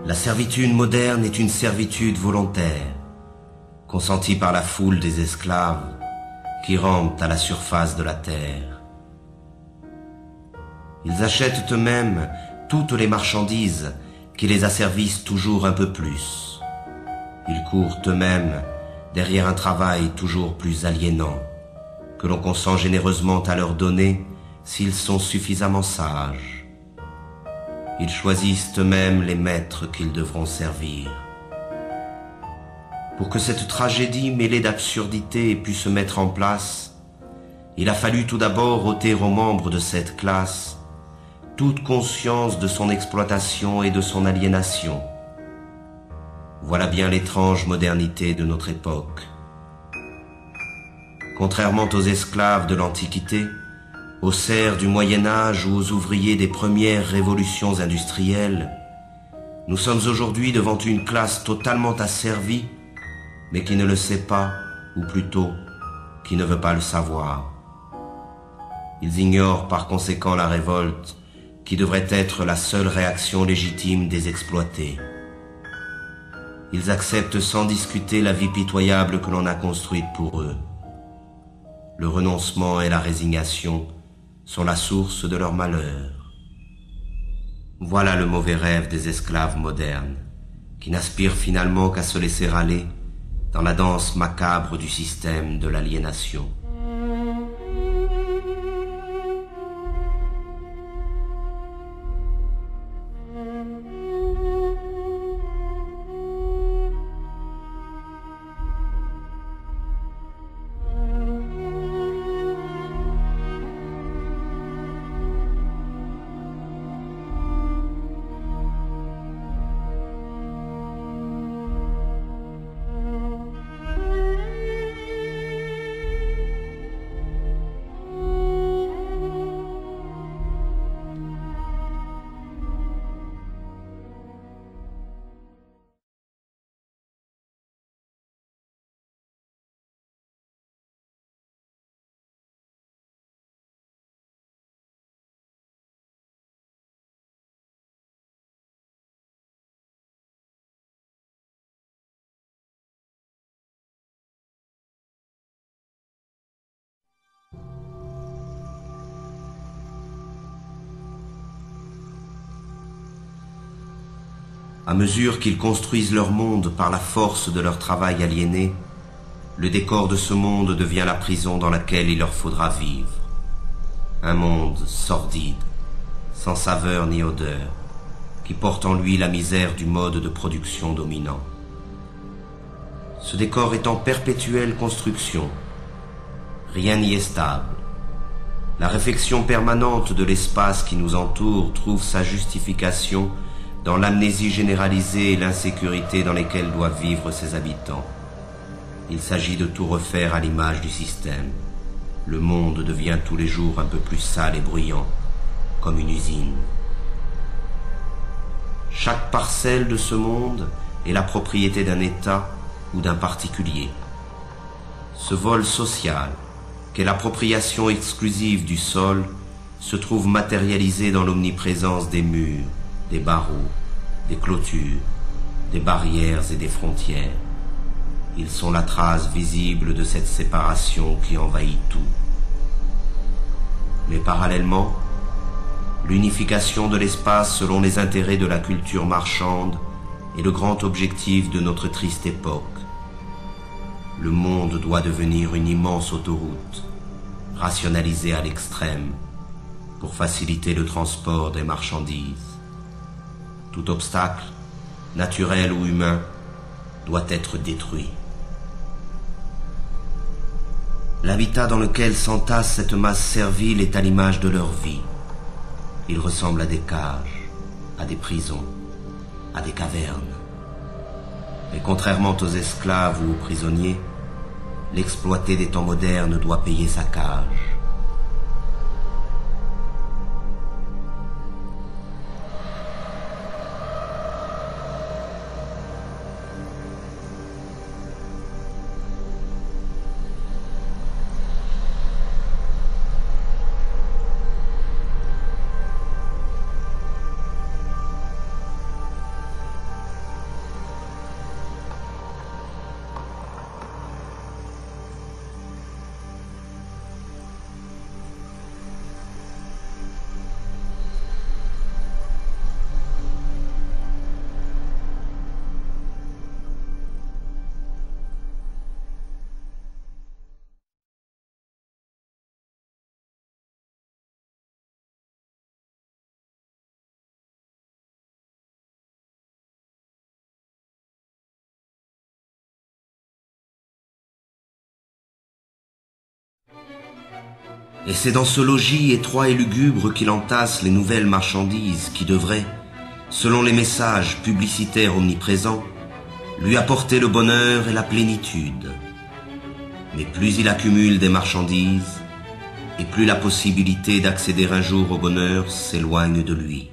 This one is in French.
La servitude moderne est une servitude volontaire, consentie par la foule des esclaves qui rampent à la surface de la terre. Ils achètent eux-mêmes toutes les marchandises qui les asservissent toujours un peu plus. Ils courent eux-mêmes derrière un travail toujours plus aliénant, que l'on consent généreusement à leur donner s'ils sont suffisamment sages. Ils choisissent eux-mêmes les maîtres qu'ils devront servir. Pour que cette tragédie mêlée d'absurdité ait pu se mettre en place, il a fallu tout d'abord ôter aux membres de cette classe toute conscience de son exploitation et de son aliénation. Voilà bien l'étrange modernité de notre époque. Contrairement aux esclaves de l'Antiquité, aux serfs du Moyen-Âge ou aux ouvriers des premières révolutions industrielles, nous sommes aujourd'hui devant une classe totalement asservie, mais qui ne le sait pas, ou plutôt, qui ne veut pas le savoir. Ils ignorent par conséquent la révolte, qui devrait être la seule réaction légitime des exploités. Ils acceptent sans discuter la vie pitoyable que l'on a construite pour eux. Le renoncement et la résignation sont la source de leur malheur. Voilà le mauvais rêve des esclaves modernes, qui n'aspirent finalement qu'à se laisser aller dans la danse macabre du système de l'aliénation. À mesure qu'ils construisent leur monde par la force de leur travail aliéné, le décor de ce monde devient la prison dans laquelle il leur faudra vivre. Un monde sordide, sans saveur ni odeur, qui porte en lui la misère du mode de production dominant. Ce décor est en perpétuelle construction. Rien n'y est stable. La réflexion permanente de l'espace qui nous entoure trouve sa justification dans l'amnésie généralisée et l'insécurité dans lesquelles doivent vivre ses habitants. Il s'agit de tout refaire à l'image du système. Le monde devient tous les jours un peu plus sale et bruyant, comme une usine. Chaque parcelle de ce monde est la propriété d'un État ou d'un particulier. Ce vol social, qu'est l'appropriation exclusive du sol, se trouve matérialisé dans l'omniprésence des murs, des barreaux, des clôtures, des barrières et des frontières. Ils sont la trace visible de cette séparation qui envahit tout. Mais parallèlement, l'unification de l'espace selon les intérêts de la culture marchande est le grand objectif de notre triste époque. Le monde doit devenir une immense autoroute, rationalisée à l'extrême, pour faciliter le transport des marchandises. Tout obstacle, naturel ou humain, doit être détruit. L'habitat dans lequel s'entasse cette masse servile est à l'image de leur vie. Il ressemble à des cages, à des prisons, à des cavernes. Mais contrairement aux esclaves ou aux prisonniers, l'exploité des temps modernes doit payer sa cage. Et c'est dans ce logis étroit et lugubre qu'il entasse les nouvelles marchandises qui devraient, selon les messages publicitaires omniprésents, lui apporter le bonheur et la plénitude. Mais plus il accumule des marchandises, et plus la possibilité d'accéder un jour au bonheur s'éloigne de lui.